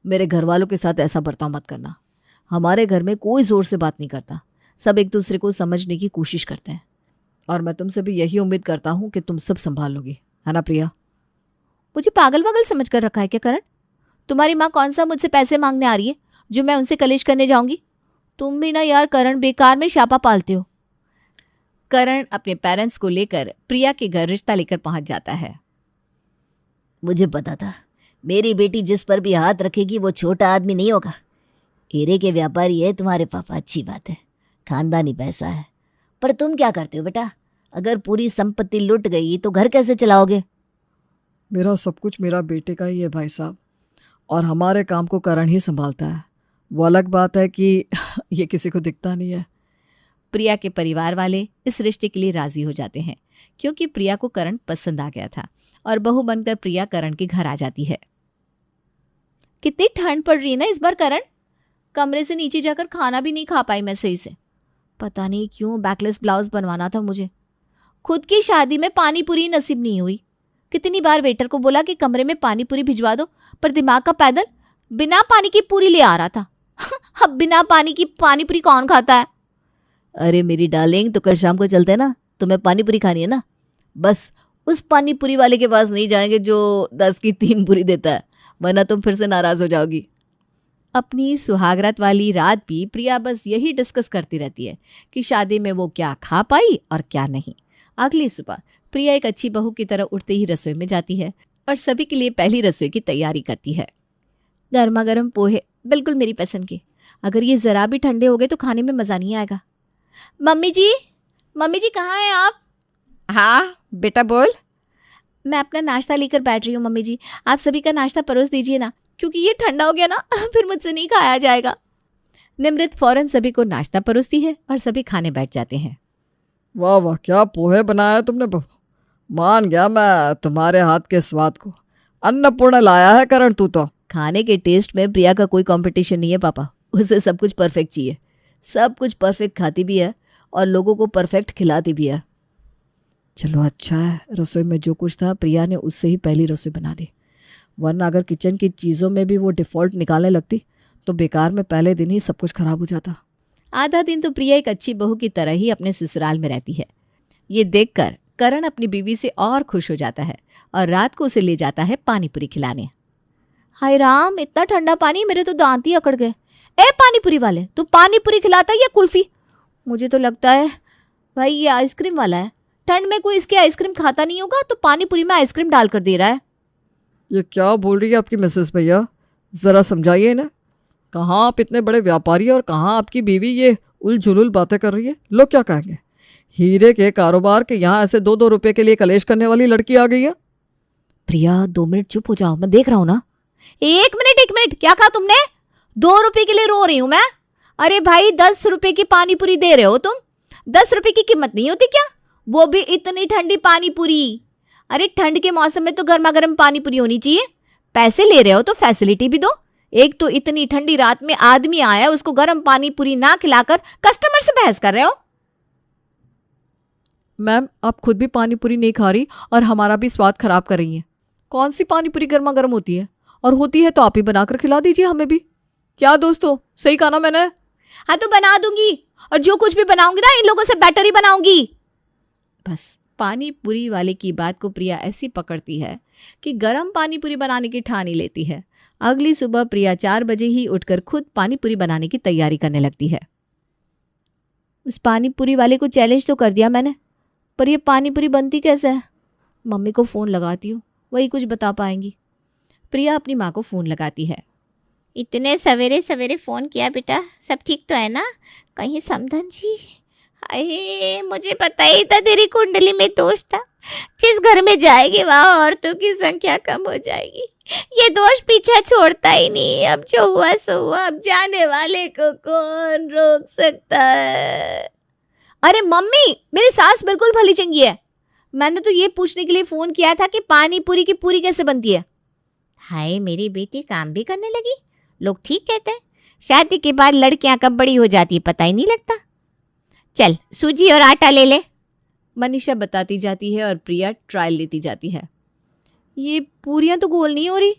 मेरे घर वालों के साथ ऐसा बर्ताव मत करना। हमारे घर में कोई जोर से बात नहीं करता, सब एक दूसरे को समझने की कोशिश करते हैं। और मैं तुमसे भी यही उम्मीद करता हूँ कि तुम सब संभाल लोगी, है ना प्रिया? मुझे पागल वागल समझ कर रखा है क्या करण? तुम्हारी माँ कौन सा मुझसे पैसे मांगने आ रही है जो मैं उनसे कलेश करने जाऊंगी? तुम भी ना यार करण, बेकार में शापा पालते हो। करण अपने पेरेंट्स को लेकर प्रिया के घर रिश्ता लेकर पहुंच जाता है। मुझे पता था मेरी बेटी जिस पर भी हाथ रखेगी वो छोटा आदमी नहीं होगा। हीरे के व्यापारी है तुम्हारे पापा, अच्छी बात है, खानदानी पैसा है। पर तुम क्या करते हो बेटा? अगर पूरी संपत्ति लुट गई तो घर कैसे चलाओगे? मेरा सब कुछ मेरा बेटे का ही है भाई साहब, और हमारे काम को करण ही संभालता है। वो अलग बात है कि ये किसी को दिखता नहीं है। प्रिया के परिवार वाले इस रिश्ते के लिए राजी हो जाते हैं क्योंकि प्रिया को करण पसंद आ गया था और बहू बनकर प्रिया करण के घर आ जाती है। कितनी ठंड पड़ रही है ना इस बार करण, कमरे से नीचे जाकर खाना भी नहीं खा पाई मैं सही से। पता नहीं क्यों बैकलेस ब्लाउज बनवाना था मुझे। खुद की शादी में पानी पूरी नसीब नहीं हुई। कितनी बार वेटर को बोला कि कमरे में पानी पूरी भिजवा दो, पर दिमाग का पैदल बिना पानी की पूरी ले आ रहा था। अब बिना पानी की पानी पूरी कौन खाता है? अरे मेरी डार्लिंग, तो कल शाम को चलते हैं ना, तुम्हें पानी पूरी खानी है ना? बस उस पानी पूरी वाले के पास नहीं जाएंगे जो 10 की 3 पूरी देता है, वरना तुम फिर से नाराज हो जाओगी। अपनी सुहागरात वाली रात भी प्रिया बस यही डिस्कस करती रहती है कि शादी में वो क्या खा पाई और क्या नहीं। अगली सुबह प्रिया एक अच्छी बहू की तरह उठते ही रसोई में जाती है और सभी के लिए पहली रसोई की तैयारी करती है। गर्मा गर्म पोहे बिल्कुल मेरी पसंद के, अगर ये जरा भी ठंडे हो गए तो खाने में मज़ा नहीं आएगा। मम्मी जी कहाँ हैं आप? हाँ बेटा बोल। मैं अपना नाश्ता लेकर बैठ रही हूँ मम्मी जी, आप सभी का नाश्ता परोस दीजिए ना, क्योंकि ये ठंडा हो गया ना फिर मुझसे नहीं खाया जाएगा। निमृत फौरन सभी को नाश्ता परोसती है और सभी खाने बैठ जाते हैं। वाह वाह, क्या पोहे बनाया तुमने बहू। मान गया मैं तुम्हारे हाथ के स्वाद को। अन्नपूर्ण लाया है करण तू तो। खाने के टेस्ट में प्रिया का कोई कंपटीशन नहीं है पापा, उसे सब कुछ परफेक्ट चाहिए। सब कुछ परफेक्ट खाती भी है और लोगों को परफेक्ट खिलाती भी है। चलो अच्छा है, रसोई में जो कुछ था प्रिया ने उससे ही पहली रसोई बना दी, वरना अगर किचन की चीज़ों में भी वो डिफ़ॉल्ट निकालने लगती तो बेकार में पहले दिन ही सब कुछ खराब हो जाता। आधा दिन तो प्रिया एक अच्छी बहू की तरह ही अपने ससुराल में रहती है। ये देखकर करण अपनी बीवी से और खुश हो जाता है और रात को उसे ले जाता है पानी पूरी खिलाने। हाय राम, इतना ठंडा पानी, मेरे तो दांत ही अकड़ गए। ए पानी पूरी वाले, तू पानी पूरी खिलाता है या कुल्फी? मुझे तो लगता है भाई ये आइसक्रीम वाला है। ठंड में कोई इसकी आइसक्रीम खाता नहीं होगा तो पानी पूरी में आइसक्रीम डाल कर दे रहा है। ये क्या बोल रही है आपकी मिसेस भैया, ज़रा समझाइए ना। कहाँ आप इतने बड़े व्यापारी और कहाँ आपकी बीवी ये उलझुल बातें कर रही है। लोग क्या कहेंगे? हीरे के कारोबार के यहाँ ऐसे 2-2 रुपए के लिए कलेश करने वाली लड़की आ गई है। प्रिया 2 मिनट चुप हो जाओ, मैं देख रहा हूँ ना। एक मिनट, क्या कहा तुमने? 2 रुपए के लिए रो रही हूं मैं? अरे भाई 10 रुपए की पानी पूरी दे रहे हो तुम, 10 रुपए की कीमत नहीं होती क्या? वो भी इतनी ठंडी पानी पूरी। अरे ठंड के मौसम में तो गर्मा गर्म पानी पूरी होनी चाहिए। पैसे ले रहे हो तो फैसिलिटी भी दो। एक तो इतनी ठंडी रात में आदमी आया, उसको गर्म पानी पूरी ना खिलाकर कस्टमर से बहस कर रहे हो। मैम, आप खुद भी पानी पूरी नहीं खा रही और हमारा भी स्वाद खराब कर रही हैं। कौन सी पानी पूरी गर्मा गर्म होती है? और होती है तो आप ही बनाकर खिला दीजिए हमें भी। क्या दोस्तों, सही कहा ना मैंने? हाँ तो बना दूंगी, और जो कुछ भी बनाऊंगी ना इन लोगों से बेटर ही बनाऊंगी। बस पानी पूरी वाले की बात को प्रिया ऐसी पकड़ती है कि गरम पानी पूरी बनाने की ठान ही लेती है। अगली सुबह प्रिया 4 बजे ही उठकर खुद पानी पूरी बनाने की तैयारी करने लगती है। उस पानी पूरी वाले को चैलेंज तो कर दिया मैंने, पर ये पानी पूरी बनती कैसे है? मम्मी को फ़ोन लगाती हूँ, वही कुछ बता पाएंगी। प्रिया अपनी माँ को फ़ोन लगाती है। इतने सवेरे सवेरे फ़ोन किया बेटा, सब ठीक तो है ना? कहीं समधन जी? अरे मुझे पता ही था तेरी कुंडली में दोष था। जिस घर में जाएगी वहाँ औरतों की संख्या कम हो जाएगी। ये दोष पीछा छोड़ता ही नहीं। अब जो हुआ सो हुआ, अब जाने वाले को कौन रोक सकता है? अरे मम्मी, मेरी सास बिल्कुल भली चंगी है। मैंने तो ये पूछने के लिए फ़ोन किया था कि पानी पूरी की पूरी कैसे बनती है। हाय मेरी बेटी काम भी करने लगी। लोग ठीक कहते हैं, शादी के बाद लड़कियां कब बड़ी हो जाती है पता ही नहीं लगता। चल सूजी और आटा ले ले, मनीषा बताती जाती है और प्रिया ट्रायल लेती जाती है। ये पूरियां तो गोल नहीं हो रही,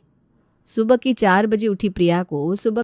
सुबह की 4 बजे उठी प्रिया को सुबह